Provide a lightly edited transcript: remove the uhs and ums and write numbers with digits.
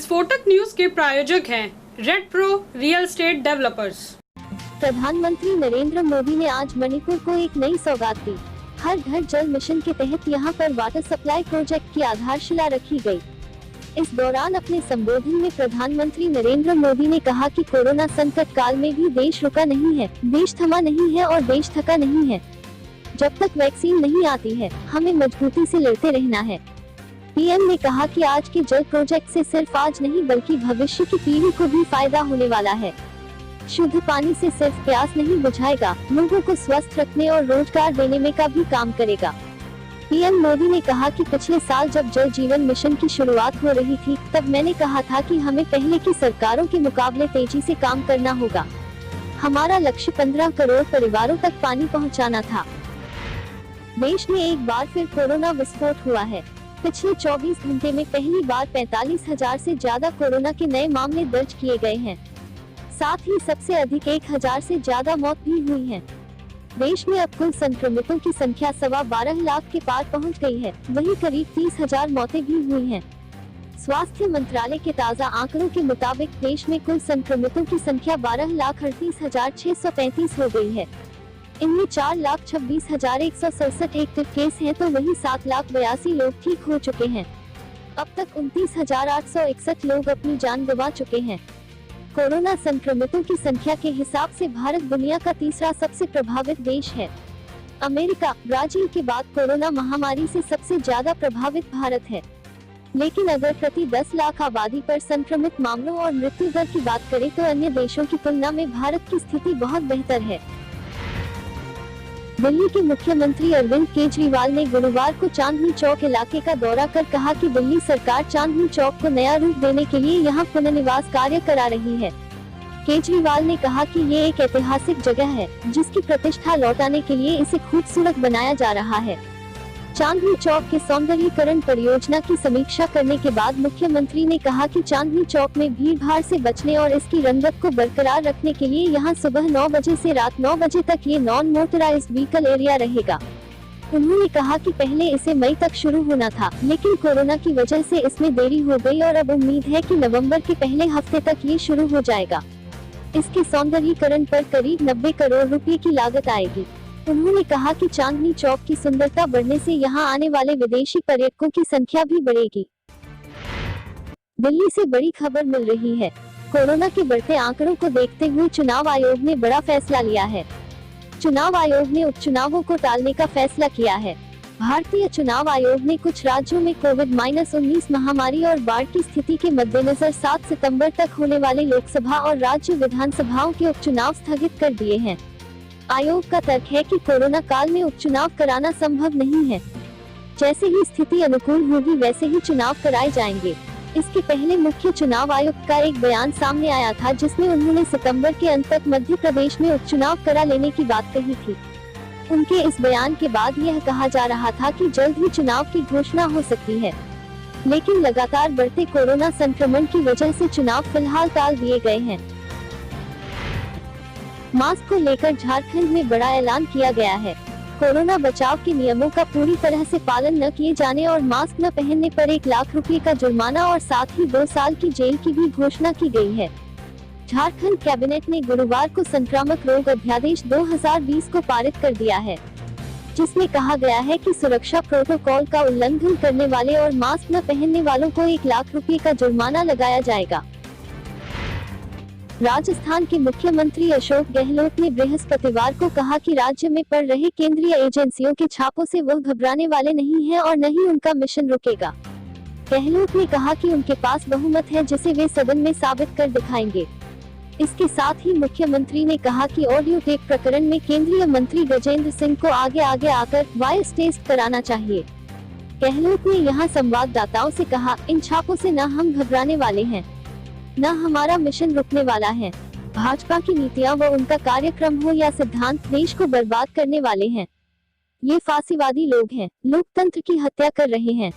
विस्फोटक न्यूज के प्रायोजक हैं red pro real estate developers. प्रधानमंत्री नरेंद्र मोदी ने आज मणिपुर को एक नई सौगात दी। हर घर जल मिशन के तहत यहां पर वाटर सप्लाई प्रोजेक्ट की आधारशिला रखी गई। इस दौरान अपने संबोधन में प्रधानमंत्री नरेंद्र मोदी ने कहा कि कोरोना संकट काल में भी देश रुका नहीं है, देश थमा नहीं है और देश थका नहीं है। जब तक वैक्सीन नहीं आती है, हमें मजबूती से लड़ते रहना है। पीएम ने कहा कि आज के जल प्रोजेक्ट से सिर्फ आज नहीं बल्कि भविष्य की पीढ़ी को भी फायदा होने वाला है। शुद्ध पानी से सिर्फ प्यास नहीं बुझाएगा, लोगों को स्वस्थ रखने और रोजगार देने में का भी काम करेगा। पीएम मोदी ने कहा कि पिछले साल जब जल जीवन मिशन की शुरुआत हो रही थी, तब मैंने कहा था कि हमें पहले की सरकारों के मुकाबले तेजी से काम करना होगा। हमारा लक्ष्य 15 करोड़ परिवारों तक पानी पहुंचाना था। देश में एक बार फिर कोरोना विस्फोट हुआ है। पिछले 24 घंटे में पहली बार 45,000 से ज्यादा कोरोना के नए मामले दर्ज किए गए हैं। साथ ही सबसे अधिक 1,000 से ज्यादा मौत भी हुई है। देश में अब कुल संक्रमितों की संख्या 12.25 लाख के पार पहुंच गई है। वहीं करीब 30,000 मौतें भी हुई हैं। स्वास्थ्य मंत्रालय के ताज़ा आंकड़ों के मुताबिक देश में कुल संक्रमितों की संख्या 12,38,635 हो गई है। इनमें 4,26,167 एक्टिव केस हैं, तो वहीं 7,82,000 लोग ठीक हो चुके हैं। अब तक 29,861 लोग अपनी जान गंवा चुके हैं। कोरोना संक्रमितों की संख्या के हिसाब से भारत दुनिया का तीसरा सबसे प्रभावित देश है। अमेरिका, ब्राजील के बाद कोरोना महामारी से सबसे ज्यादा प्रभावित भारत है। लेकिन अगर प्रति 10 लाख आबादी पर संक्रमित मामलों और मृत्यु दर की बात करें तो अन्य देशों की तुलना में भारत की स्थिति बहुत बेहतर है। दिल्ली के मुख्यमंत्री अरविंद केजरीवाल ने गुरुवार को चांदनी चौक इलाके का दौरा कर कहा कि दिल्ली सरकार चांदनी चौक को नया रूप देने के लिए यहां पुनर्निवास कार्य करा रही है। केजरीवाल ने कहा कि ये एक ऐतिहासिक जगह है, जिसकी प्रतिष्ठा लौटाने के लिए इसे खूबसूरत बनाया जा रहा है। चांदनी चौक के सौंदर्यीकरण परियोजना की समीक्षा करने के बाद मुख्यमंत्री ने कहा कि चांदनी चौक में भीड़-भाड़ से बचने और इसकी रंगत को बरकरार रखने के लिए यहां सुबह 9 बजे से रात 9 बजे तक ये नॉन मोटराइज्ड व्हीकल एरिया रहेगा। उन्होंने कहा कि पहले इसे मई तक शुरू होना था, लेकिन कोरोना की वजह से इसमें देरी हो गई और अब उम्मीद है कि नवंबर के पहले हफ्ते तक ये शुरू हो जाएगा। इसके सौंदर्यीकरण पर करीब 90 करोड़ रुपए की लागत आएगी। उन्होंने कहा कि चांदनी चौक की सुंदरता बढ़ने से यहां आने वाले विदेशी पर्यटकों की संख्या भी बढ़ेगी। दिल्ली से बड़ी खबर मिल रही है। कोरोना के बढ़ते आंकड़ों को देखते हुए चुनाव आयोग ने बड़ा फैसला लिया है। चुनाव आयोग ने उपचुनावों को टालने का फैसला किया है। भारतीय चुनाव आयोग ने कुछ राज्यों में कोविड-19 महामारी और बाढ़ की स्थिति के मद्देनजर 7 सितंबर तक होने वाले लोकसभा और राज्य विधानसभाओं के उपचुनाव स्थगित कर दिए हैं। आयोग का तर्क है कि कोरोना काल में उपचुनाव कराना संभव नहीं है। जैसे ही स्थिति अनुकूल होगी वैसे ही चुनाव कराए जाएंगे। इसके पहले मुख्य चुनाव आयुक्त का एक बयान सामने आया था, जिसमें उन्होंने सितंबर के अंत तक मध्य प्रदेश में उपचुनाव करा लेने की बात कही थी। उनके इस बयान के बाद यह कहा जा रहा था कि जल्द ही चुनाव की घोषणा हो सकती है, लेकिन लगातार बढ़ते कोरोना संक्रमण की वजह से चुनाव फिलहाल टाल दिए गए हैं। मास्क को लेकर झारखंड में बड़ा ऐलान किया गया है। कोरोना बचाव के नियमों का पूरी तरह से पालन न किए जाने और मास्क न पहनने पर 1 लाख रुपए का जुर्माना और साथ ही 2 साल की जेल की भी घोषणा की गई है। झारखंड कैबिनेट ने गुरुवार को संक्रामक रोग अध्यादेश 2020 को पारित कर दिया है, जिसमें कहा गया है कि सुरक्षा प्रोटोकॉल का उल्लंघन करने वाले और मास्क न पहनने वालों को 1 लाख रुपए का जुर्माना लगाया जाएगा। राजस्थान के मुख्यमंत्री अशोक गहलोत ने बृहस्पतिवार को कहा कि राज्य में पड़ रहे केंद्रीय एजेंसियों के छापों से वो घबराने वाले नहीं हैं और न ही उनका मिशन रुकेगा। गहलोत ने कहा कि उनके पास बहुमत है, जिसे वे सदन में साबित कर दिखाएंगे। इसके साथ ही मुख्यमंत्री ने कहा कि ऑडियो टेप प्रकरण में केंद्रीय मंत्री गजेंद्र सिंह को आगे आकर वॉइस टेस्ट कराना चाहिए। गहलोत ने यहां संवाददाताओं से कहा, इन छापों से न हम घबराने वाले हैं, न हमारा मिशन रुकने वाला है। भाजपा की नीतियां व उनका कार्यक्रम हो या सिद्धांत देश को बर्बाद करने वाले हैं। ये फांसीवादी लोग हैं, लोकतंत्र की हत्या कर रहे हैं।